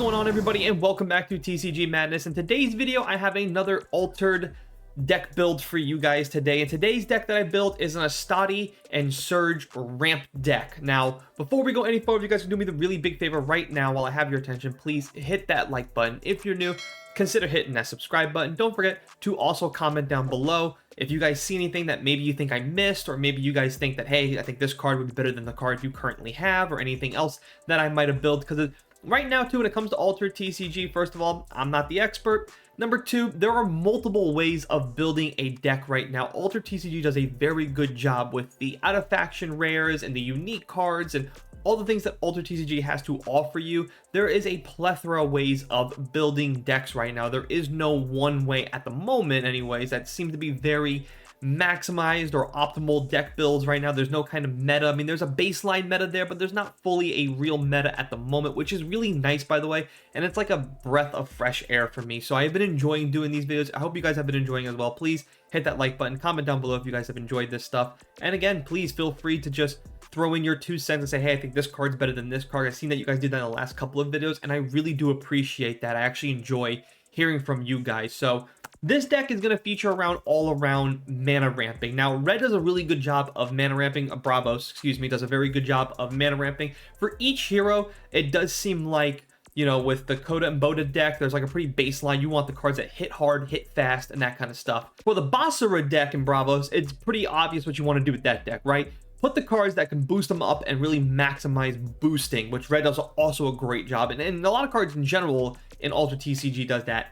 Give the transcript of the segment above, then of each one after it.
going on, everybody, and welcome back to TCG Madness. In today's video, I have another altered deck build for you guys today. And today's deck that I built is an Astadi and Surge Ramp Deck. Now, before we go any further, if you guys can do me the really big favor right now while I have your attention, please hit that like button. If you're new, consider hitting that subscribe button. Don't forget to also comment down below if you guys see anything that maybe you think I missed, or maybe you guys think that, hey, I think this card would be better than the card you currently have, or anything else that I might have built. Because right now, too, when it comes to Altered TCG, first of all, I'm not the expert. Number two, there are multiple ways of building a deck right now. Altered TCG does a very good job with the out-of-faction rares and the unique cards and all the things that Altered TCG has to offer you. There is a plethora of ways of building decks right now. There is no one way at the moment, anyways, that seems to be very maximized or optimal deck builds right now. There's no kind of meta. I mean, there's a baseline meta there, but there's not fully a real meta at the moment, which is really nice, by the way, and it's like a breath of fresh air for me. So I've been enjoying doing these videos. I hope you guys have been enjoying as well. Please hit that like button, comment down below if you guys have enjoyed this stuff, and again, please feel free to just throw in your 2 cents and say, hey, I think this card's better than this card. I've seen that you guys did that in the last couple of videos, and I really do appreciate that. I actually enjoy hearing from you guys. So this deck is going to feature all around mana ramping. Now, red does a really good job of mana ramping. Bravos, excuse me, does a very good job of mana ramping. For each hero, it does seem like, you know, with the Coda and Boda deck, there's like a pretty baseline. You want the cards that hit hard, hit fast, and that kind of stuff. For the Basara deck in Bravos, it's pretty obvious what you want to do with that deck, right? Put the cards that can boost them up and really maximize boosting, which red does also a great job. And a lot of cards in general in Altered TCG does that.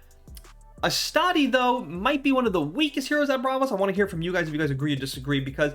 Astadi, though, might be one of the weakest heroes at Bravos. I want to hear from you guys if you guys agree or disagree, because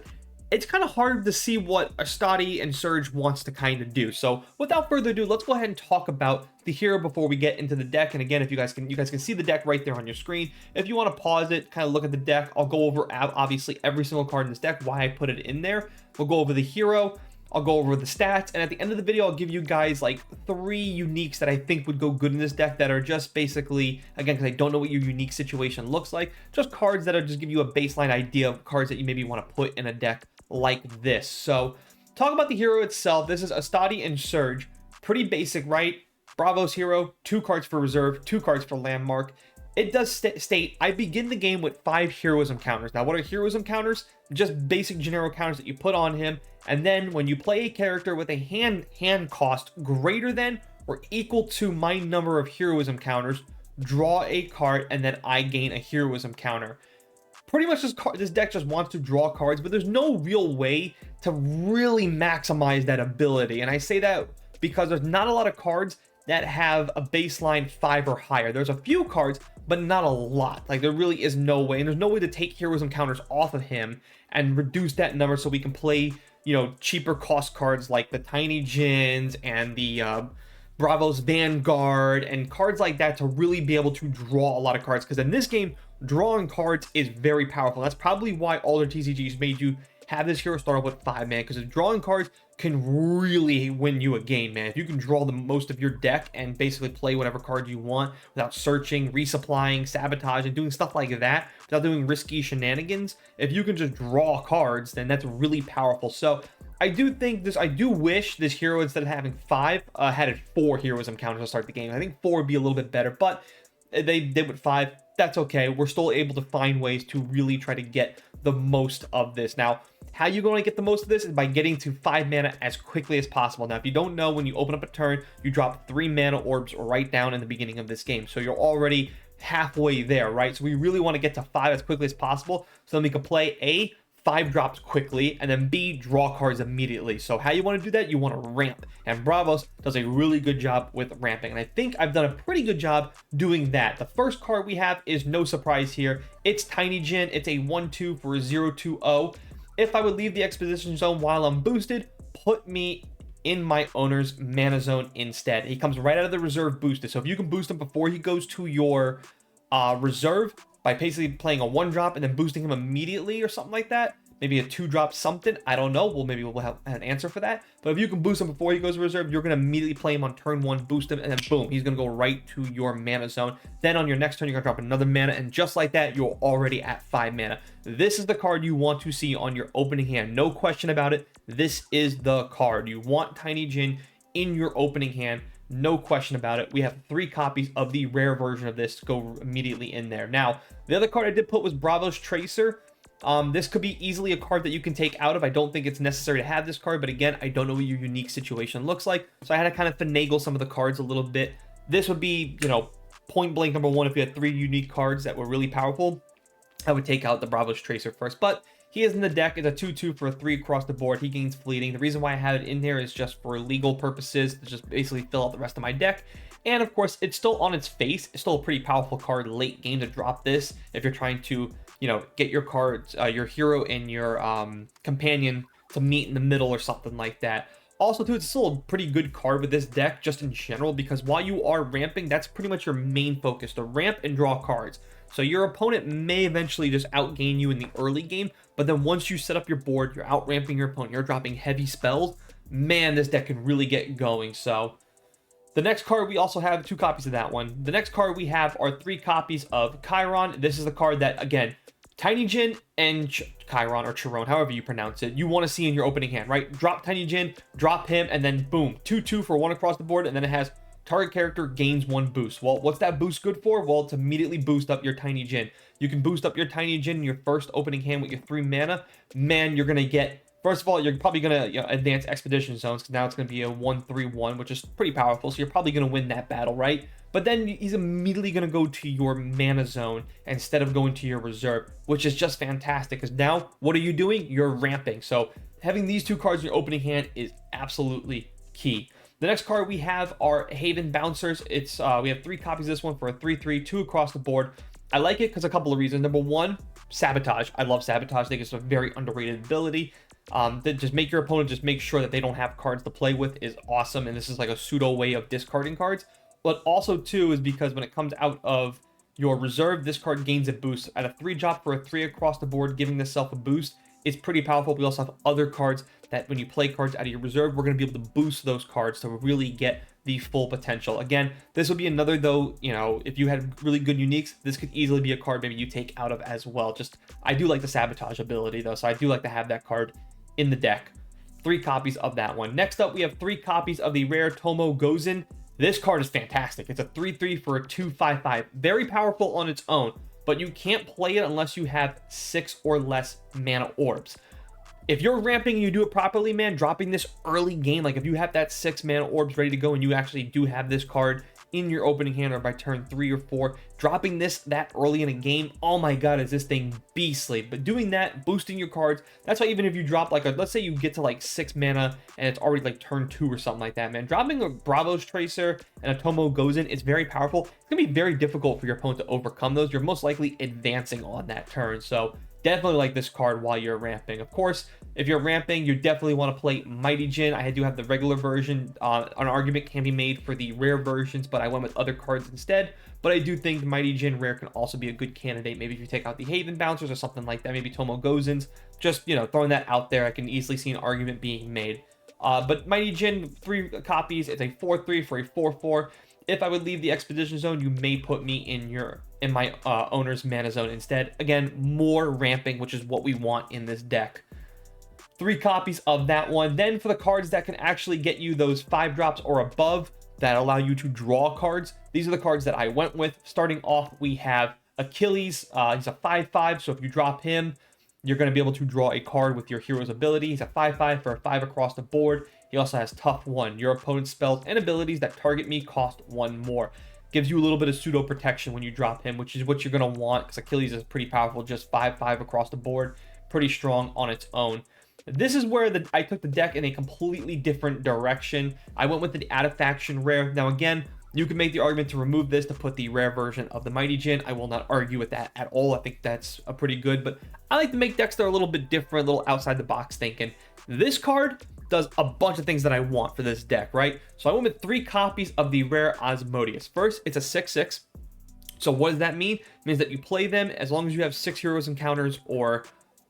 it's kind of hard to see what Astadi and Surge wants to kind of do. So without further ado, let's go ahead and talk about the hero before we get into the deck. And again, if you guys can see the deck right there on your screen. If you want to pause it, kind of look at the deck, I'll go over obviously every single card in this deck, why I put it in there. We'll go over the hero, I'll go over the stats, and at the end of the video, I'll give you guys like 3 uniques that I think would go good in this deck that are just basically, again, because I don't know what your unique situation looks like, just cards that are just give you a baseline idea of cards that you maybe want to put in a deck like this. So talk about the hero itself. This is Astadi and Surge. Pretty basic, right? Bravos hero, 2 cards for reserve, 2 cards for landmark. It does state, I begin the game with 5 heroism counters. Now, what are heroism counters? Just basic generic counters that you put on him. And then when you play a character with a hand cost greater than or equal to my number of heroism counters, draw a card, and then I gain a heroism counter. Pretty much this deck just wants to draw cards, but there's no real way to really maximize that ability. And I say that because there's not a lot of cards that have a baseline 5 or higher. There's a few cards, but not a lot. Like, there really is no way, and there's no way to take heroism counters off of him and reduce that number so we can play, you know, cheaper cost cards like the Tiny Djinns and the Bravos Vanguard and cards like that to really be able to draw a lot of cards. Because in this game, drawing cards is very powerful. That's probably why Altered TCGs made you have this hero start off with 5 mana, because drawing cards can really win you a game, man. If you can draw the most of your deck and basically play whatever card you want without searching, resupplying, sabotaging, doing stuff like that, without doing risky shenanigans, if you can just draw cards, then that's really powerful. So I do wish this hero, instead of having 5, had 4 heroism counters to start the game. I think 4 would be a little bit better, but they did with 5. That's okay. We're still able to find ways to really try to get the most of this. Now, how you going to get the most of this is by getting to 5 mana as quickly as possible. Now, if you don't know, when you open up a turn, you drop 3 mana orbs right down in the beginning of this game. So you're already halfway there, right? So we really want to get to 5 as quickly as possible, so then we can play A, 5 drops quickly, and then B, draw cards immediately. So how you want to do that? You want to ramp, and Bravos does a really good job with ramping, and I think I've done a pretty good job doing that. The first card we have is no surprise here. It's Tiny Djinn. It's a 1/2 for a 0/2/0. If I would leave the exposition zone while I'm boosted, put me in my owner's mana zone instead. He comes right out of the reserve boosted, so if you can boost him before he goes to your reserve by basically playing a 1-drop and then boosting him immediately or something like that, maybe a 2-drop something, I don't know. Well, maybe we'll have an answer for that. But if you can boost him before he goes to reserve, you're going to immediately play him on turn 1, boost him, and then boom, he's going to go right to your mana zone. Then on your next turn, you're going to drop another mana, and just like that, you're already at 5 mana. This is the card you want to see on your opening hand. No question about it. This is the card. You want Tiny Djinn in your opening hand no question about it. We have 3 copies of the rare version of this to go immediately in there. Now, the other card I did put was Bravo's Tracer. This could be easily a card that you can take out of. I don't think it's necessary to have this card, but again, I don't know what your unique situation looks like, so I had to kind of finagle some of the cards a little bit. This would be, you know, point blank number 1. If you had 3 unique cards that were really powerful, I would take out the Bravo's Tracer first, but he is in the deck. It's a 2/2 for a 3 across the board. He gains fleeting. The reason why I have it in there is just for legal purposes, to just basically fill out the rest of my deck. And of course, it's still on its face. It's still a pretty powerful card late game to drop this if you're trying to, you know, get your cards, your hero and your companion to meet in the middle or something like that. Also, too, it's still a pretty good card with this deck just in general, because while you are ramping, that's pretty much your main focus, to ramp and draw cards. So your opponent may eventually just outgain you in the early game, but then once you set up your board, you're out ramping your opponent, you're dropping heavy spells, man, this deck can really get going. So the next card, we also have 2 copies of that one. The next card we have are 3 copies of Chiron. This is the card that, again, Tiny Jin and Chiron, or Chiron, however you pronounce it, you want to see in your opening hand, right? Drop Tiny Jin, drop him, and then boom, 2/2 for 1 across the board, and then it has target character gains 1 boost. Well, what's that boost good for? Well, to immediately boost up your Tiny Jin. You can boost up your Tiny Jin in your first opening hand with your 3 mana. Man, you're going to get, first of all, you're probably going to, you know, advance Expedition Zones, because now it's going to be a 1/3/1, which is pretty powerful, so you're probably going to win that battle, right? But then he's immediately going to go to your mana zone instead of going to your reserve, which is just fantastic, because now, what are you doing? You're ramping. So having these 2 cards in your opening hand is absolutely key. The next card we have are Haven Bouncers. It's we have 3 copies of this one for a 3/3, 2 across the board. I like it because a couple of reasons. Number 1, Sabotage. I love Sabotage. I think it's a very underrated ability. That just make your opponent just make sure that they don't have cards to play with is awesome, and this is like a pseudo way of discarding cards. But also, too, is because when it comes out of your reserve, this card gains a boost. At a 3 drop for a 3 across the board, giving this self a boost, it's pretty powerful. We also have other cards that when you play cards out of your reserve, we're going to be able to boost those cards to really get the full potential. Again, this would be another, though, you know, if you had really good uniques, this could easily be a card maybe you take out of as well. Just, I do like the Sabotage ability, though, so I do like to have that card in the deck. 3 copies of that one. Next up, we have 3 copies of the rare Tomo Gozen. This card is fantastic. It's a 3/3 for a 2/5/5. Very powerful on its own, but you can't play it unless you have 6 or less mana orbs. If you're ramping and you do it properly, man, dropping this early game, like if you have that 6 mana orbs ready to go and you actually do have this card in your opening hand or by turn 3 or 4, dropping this that early in a game, oh my god, is this thing beastly. But doing that, boosting your cards, that's why even if you drop like a, let's say you get to like 6 mana and it's already like turn 2 or something like that, man, dropping a Bravo's Tracer and a Tomo Gozen is very powerful. It's gonna be very difficult for your opponent to overcome those. You're most likely advancing on that turn, so definitely like this card while you're ramping. Of course, if you're ramping, you definitely want to play Mighty Jin. I do have the regular version. An argument can be made for the rare versions, but I went with other cards instead. But I do think Mighty Jin rare can also be a good candidate. Maybe if you take out the Haven Bouncers or something like that, maybe Tomo Gozens. Just, you know, throwing that out there, I can easily see an argument being made. But Mighty Jin, 3 copies. It's a 4/3 for a 4/4. If I would leave the Expedition Zone, you may put me in my owner's mana zone instead. Again, more ramping, which is what we want in this deck. 3 copies of that one. Then for the cards that can actually get you those 5 drops or above that allow you to draw cards, these are the cards that I went with. Starting off, we have Achilles. He's a 5/5, so if you drop him, you're going to be able to draw a card with your hero's ability. He's a 5/5 for a 5 across the board. He also has Tough 1. Your opponent's spells and abilities that target me cost 1 more. Gives you a little bit of pseudo protection when you drop him, which is what you're going to want, because Achilles is pretty powerful, just 5/5 across the board. Pretty strong on its own. This is where I took the deck in a completely different direction. I went with the Out of Faction rare. Now again, you can make the argument to remove this to put the rare version of the Mighty Jin. I will not argue with that at all. I think that's a pretty good, but I like to make decks that are a little bit different, a little outside the box thinking. This card does a bunch of things that I want for this deck, right? So I went with 3 copies of the rare Asmodeus. First, it's a 6/6. So what does that mean? It means that you play them as long as you have 6 heroes encounters or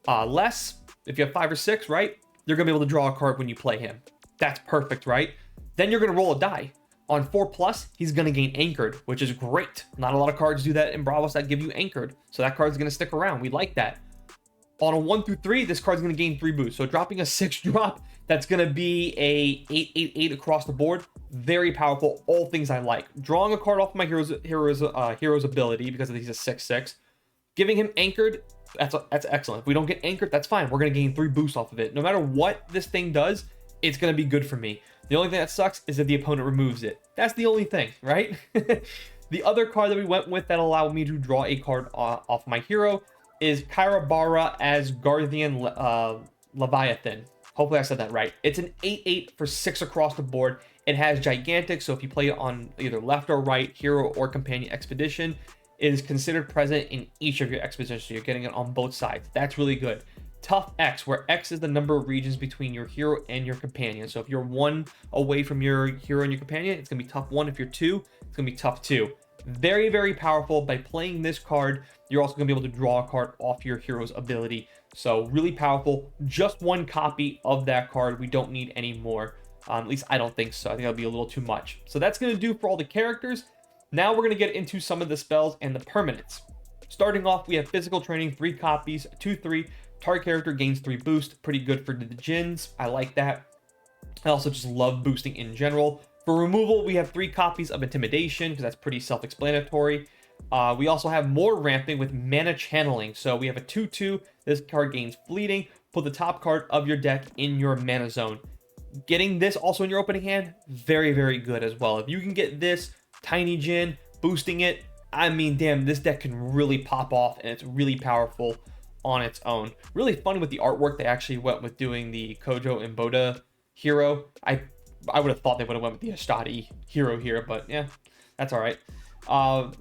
less. If you have 5 or 6, right, you're going to be able to draw a card when you play him. That's perfect, right? Then you're going to roll a die. On 4+, he's going to gain Anchored, which is great. Not a lot of cards do that in Bravos that give you Anchored. So that card's going to stick around. We like that. On a 1 through 3, this card's going to gain 3 boosts. So dropping a 6 drop, that's going to be a 8/8/8 across the board. Very powerful, all things I like. Drawing a card off my hero's ability because he's a 6/6. Giving him anchored, that's excellent. If we don't get anchored, that's fine. We're going to gain 3 boosts off of it. No matter what this thing does, it's going to be good for me. The only thing that sucks is if the opponent removes it. That's the only thing, right? The other card that we went with that allowed me to draw a card off my hero is Kairabara as Guardian Leviathan. Hopefully I said that right. It's an 8/8 for 6 across the board. It has gigantic, so if you play it on either left or right, hero or companion expedition, it is considered present in each of your expeditions, so you're getting it on both sides. That's really good. Tough X, where X is the number of regions between your hero and your companion. So if you're 1 away from your hero and your companion, it's going to be tough 1. If you're 2, it's going to be tough 2. Very, very powerful. By playing this card, you're also going to be able to draw a card off your hero's ability. So really powerful. Just 1 copy of that card. We don't need any more. At least I don't think so. I think that'll be a little too much. So that's going to do for all the characters. Now we're going to get into some of the spells and the permanents. Starting off, we have Physical Training, 3 copies, 2/3. Target character gains 3 boost. Pretty good for the Djinns. I like that. I also just love boosting in general. For removal, we have 3 copies of Intimidation, because that's pretty self-explanatory. We also have more ramping with Mana Channeling. So we have a 2/2. This card gains Fleeting. Put the top card of your deck in your mana zone. Getting this also in your opening hand, very, very good as well. If you can get this, Tiny Djinn, boosting it, I mean, damn, this deck can really pop off, and it's really powerful on its own. Really fun with the artwork. They actually went with doing the Kojo and Boda hero. I would have thought they would have went with the Astadi hero here, but yeah, that's all right.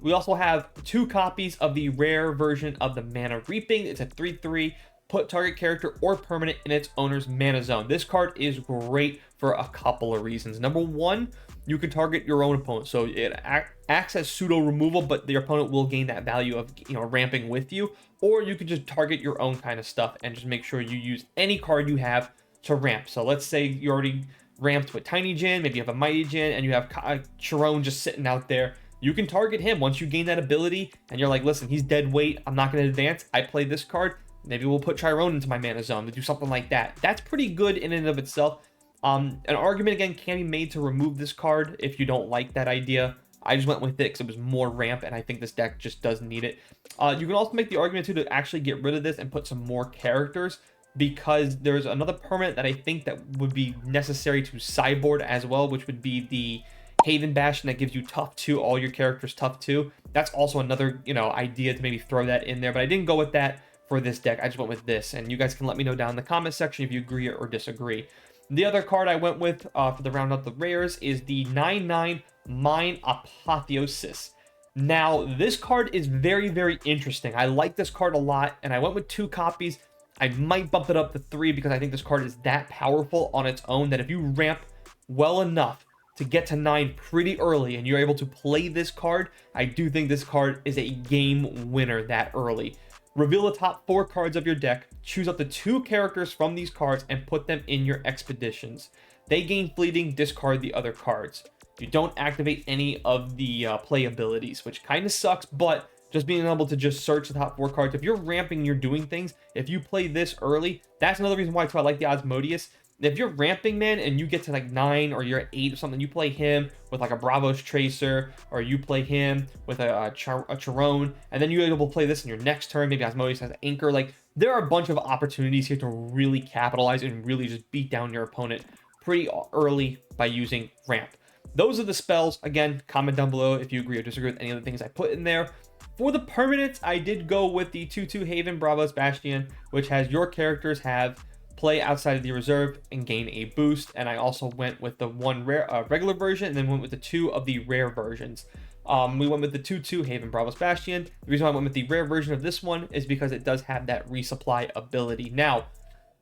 We also have 2 copies of the rare version of the Mana Reaping. It's a 3/3. Put target character or permanent in its owner's mana zone. This card is great for a couple of reasons. Number 1, you can target your own opponent, so it acts as pseudo removal, but your opponent will gain that value of ramping with you. Or you can just target your own kind of stuff and just make sure you use any card you have to ramp. So let's say you already ramped with Tiny Djinn, maybe you have a Mighty Djinn, and you have Chiron just sitting out there. You can target him once you gain that ability, and you're like, listen, he's dead weight. I'm not going to advance. I play this card. Maybe we'll put Chiron into my mana zone to do something like that. That's pretty good in and of itself. An argument, again, can be made to remove this card if you don't like that idea. I just went with it because it was more ramp, and I think this deck just does need it. You can also make the argument, too, to actually get rid of this and put some more characters, because there's another permanent that I think that would be necessary to sideboard as well, which would be the Haven Bastion that gives you tough 2, all your characters tough 2. That's also another, idea to maybe throw that in there, but I didn't go with that for this deck. I just went with this, and you guys can let me know down in the comment section if you agree or disagree. The other card I went with for the round up the rares is the 9/9 Mine Apotheosis. Now, this card is very, very interesting. I like this card a lot, and I went with 2 copies. I might bump it up to 3 because I think this card is that powerful on its own that if you ramp well enough to get to 9 pretty early and you're able to play this card, I do think this card is a game winner that early. Reveal the top 4 cards of your deck, choose up to 2 characters from these cards, and put them in your expeditions. They gain Fleeting, discard the other cards. You don't activate any of the play abilities, which kind of sucks, but just being able to just search the top 4 cards. If you're ramping, you're doing things. If you play this early, that's another reason why too I like the Osmodeus. If you're ramping, man, and you get to like 9 or you're at 8 or something, you play him with like a Bravos Tracer, or you play him with a Chiron, and then you're able to play this in your next turn. Maybe Osmodeus has Anchor. Like, there are a bunch of opportunities here to really capitalize and really just beat down your opponent pretty early by using ramp. Those are the spells. Again, comment down below if you agree or disagree with any of the things I put in there. For the permanents, I did go with the 2/2 Haven Bravos Bastion, which has your characters have play outside of the reserve and gain a boost. And I also went with the 1 rare regular version, and then went with the 2 of the rare versions. We went with the 2/2 Haven Bravos Bastion. The reason why I went with the rare version of this one is because it does have that resupply ability. Now,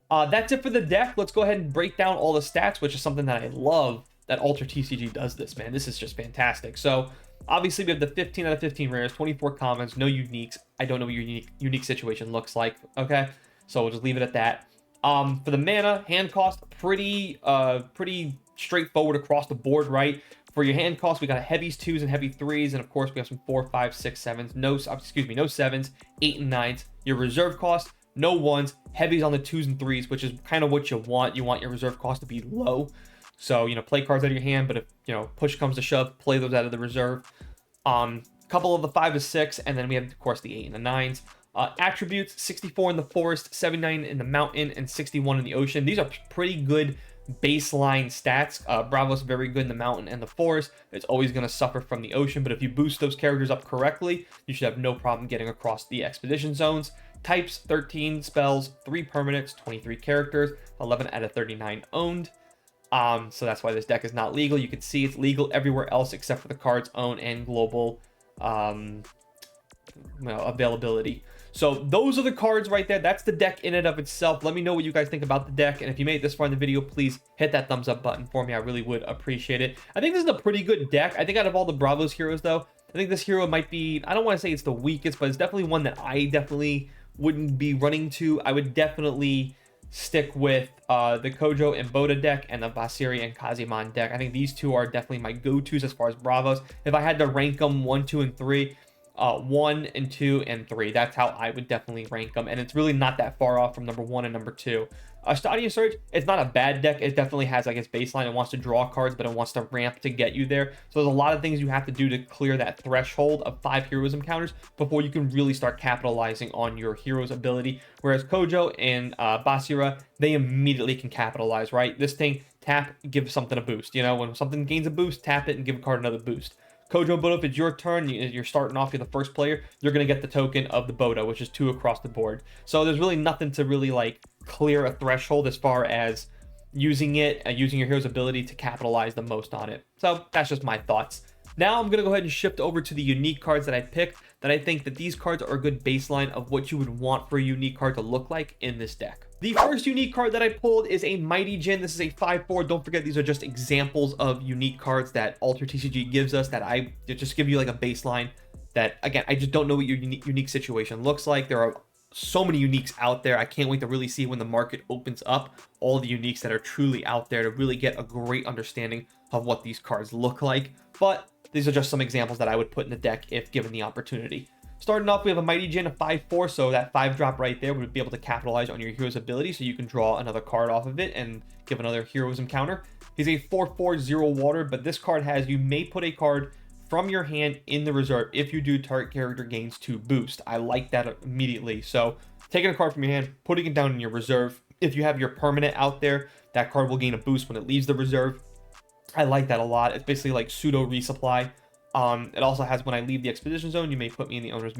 that's it for the deck. Let's go ahead and break down all the stats, which is something that I love that Altered TCG does this, man. This is just fantastic. So obviously we have the 15 out of 15 rares, 24 commons, no uniques. I don't know what your unique situation looks like, okay? So we'll just leave it at that. For the mana, hand cost, pretty straightforward across the board, right? For your hand cost, we got heavies 2s and heavy 3s, and of course we have some 4, 5, 6, 7s, no 7s, 8 and 9s. Your reserve cost, no 1s, heavies on the 2s and 3s, which is kind of what you want. You want your reserve cost to be low. So, play cards out of your hand, but if, push comes to shove, play those out of the reserve. Couple of the 5 to 6, and then we have, of course, the 8 and the 9s. Attributes, 64 in the forest, 79 in the mountain, and 61 in the ocean. These are pretty good baseline stats. Bravo's very good in the mountain and the forest. It's always going to suffer from the ocean, but if you boost those characters up correctly, you should have no problem getting across the expedition zones. Types, 13 spells, 3 permanents, 23 characters, 11 out of 39 owned. So that's why this deck is not legal. You can see it's legal everywhere else except for the cards owned and global availability. So those are the cards right there. That's the deck in and of itself. Let me know what you guys think about the deck, and if you made it this far in the video, please hit that thumbs up button for me. I really would appreciate it. I think this is a pretty good deck. I think out of all the Bravos heroes, though, I think this hero might be, I don't want to say it's the weakest, but it's definitely one that I definitely wouldn't be running to. I would definitely stick with the Kojo and Boda deck and the Basiri and Kazimon deck. I think these two are definitely my go-tos as far as Bravos. If I had to rank them 1, 2, and 3, 1 and 2 and 3, that's how I would definitely rank them, and it's really not that far off from number 1 and number 2. Astadi Surge, it's not a bad deck. It definitely has like its baseline. It wants to draw cards, but it wants to ramp to get you there. So there's a lot of things you have to do to clear that threshold of 5 heroism counters before you can really start capitalizing on your hero's ability. Whereas Kojo and Basira, they immediately can capitalize, right? This thing, tap, give something a boost. When something gains a boost, tap it and give a card another boost. Kojo Boda, if it's your turn, you're starting off, you're the first player, you're going to get the token of the Boda, which is 2 across the board. So there's really nothing to really like clear a threshold as far as using it, using your hero's ability to capitalize the most on it. So that's just my thoughts. Now I'm going to go ahead and shift over to the unique cards that I picked, that I think that these cards are a good baseline of what you would want for a unique card to look like in this deck. The first unique card that I pulled is a Mighty Djinn. This is a 5/4. Don't forget, these are just examples of unique cards that Altered TCG gives us, that I just give you like a baseline that, again, I just don't know what your unique situation looks like. There are so many uniques out there. I can't wait to really see when the market opens up all the uniques that are truly out there to really get a great understanding of what these cards look like. But these are just some examples that I would put in the deck if given the opportunity. Starting off, we have a Mighty Djinn, a 5/4, so that 5-drop right there would be able to capitalize on your hero's ability, so you can draw another card off of it and give another heroism counter. He's a 4/4, 0 water, but this card has, you may put a card from your hand in the reserve. If you do, target character gains 2 boost. I like that immediately. So taking a card from your hand, putting it down in your reserve. If you have your permanent out there, that card will gain a boost when it leaves the reserve. I like that a lot. It's basically like pseudo resupply. It also has, when I leave the expedition zone, you may put me in the owner's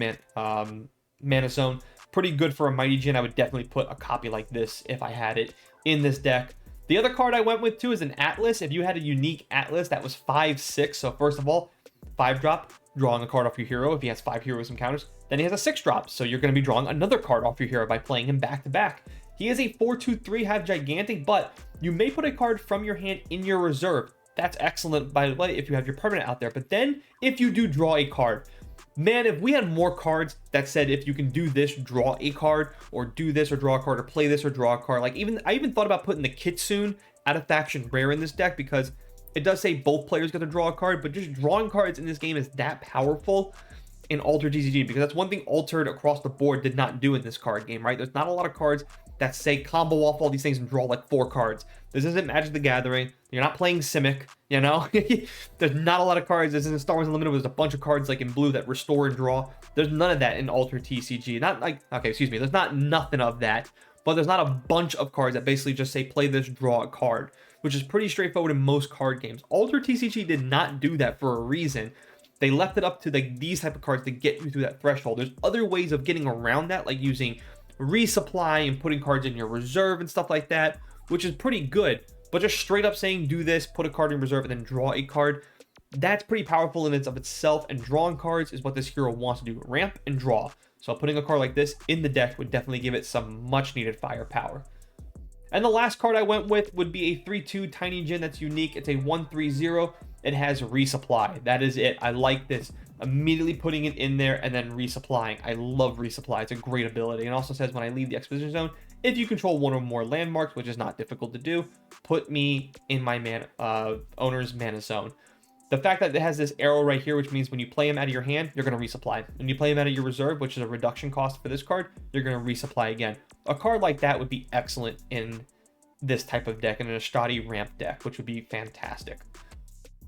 mana zone. Pretty good for a Mighty Djinn. I would definitely put a copy like this if I had it in this deck. The other card I went with too is an Atlas. If you had a unique Atlas that was 5/6, so first of all, 5-drop, drawing a card off your hero if he has 5 heroism counters. Then he has a 6-drop, so you're going to be drawing another card off your hero by playing him back to back. He is a 4/2/3, have gigantic, but you may put a card from your hand in your reserve. That's excellent, by the way, if you have your permanent out there. But then, if you do draw a card, man, if we had more cards that said if you can do this, draw a card, or do this, or draw a card, or play this, or draw a card. Like, I even thought about putting the Kitsune out of faction rare in this deck, because it does say both players get to draw a card, but just drawing cards in this game is that powerful in Altered TCG, because that's one thing Altered across the board did not do in this card game, right? There's not a lot of cards that say combo off all these things and draw like 4 cards. This isn't Magic the Gathering. You're not playing Simic, There's not a lot of cards. This isn't Star Wars Unlimited. There's a bunch of cards like in blue that restore and draw. There's none of that in Altered TCG. There's not nothing of that, but there's not a bunch of cards that basically just say play this, draw a card, which is pretty straightforward in most card games. Altered TCG did not do that for a reason. They left it up to these type of cards to get you through that threshold. There's other ways of getting around that, like using resupply and putting cards in your reserve and stuff like that, which is pretty good. But just straight up saying do this, put a card in reserve, and then draw a card, that's pretty powerful in and of itself. And drawing cards is what this hero wants to do: ramp and draw. So putting a card like this in the deck would definitely give it some much needed firepower. And the last card I went with would be a 3/2 Tiny Djinn that's unique. It's a 1/3/0. It has resupply. That is it. I like this. Immediately putting it in there and then resupplying. I love resupply. It's a great ability. It also says when I leave the expedition zone, if you control one or more landmarks, which is not difficult to do, put me in my owner's mana zone. The fact that it has this arrow right here, which means when you play him out of your hand, you're going to resupply. When you play him out of your reserve, which is a reduction cost for this card, you're going to resupply again. A card like that would be excellent in this type of deck in an Astadi ramp deck, which would be fantastic.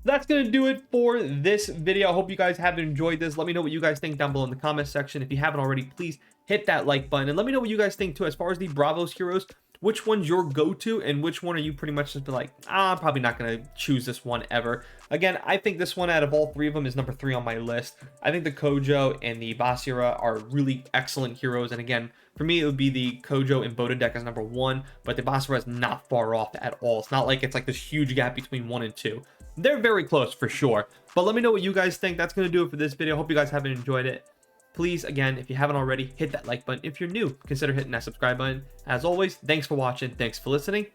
That's going to do it for this video. I hope you guys have enjoyed this. Let me know what you guys think down below in the comment section. If you haven't already, please hit that like button. And let me know what you guys think too, as far as the Bravos heroes. Which one's your go-to, and which one are you pretty much just be like, I'm probably not going to choose this one ever. Again, I think this one out of all three of them is number 3 on my list. I think the Kojo and the Basira are really excellent heroes. And again, for me, it would be the Kojo and Boda deck as number 1, but the Basira is not far off at all. It's not like it's like this huge gap between 1 and 2. They're very close for sure. But let me know what you guys think. That's going to do it for this video. Hope you guys have enjoyed it. Please, again, if you haven't already, hit that like button. If you're new, consider hitting that subscribe button. As always, thanks for watching. Thanks for listening.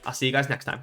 I'll see you guys next time.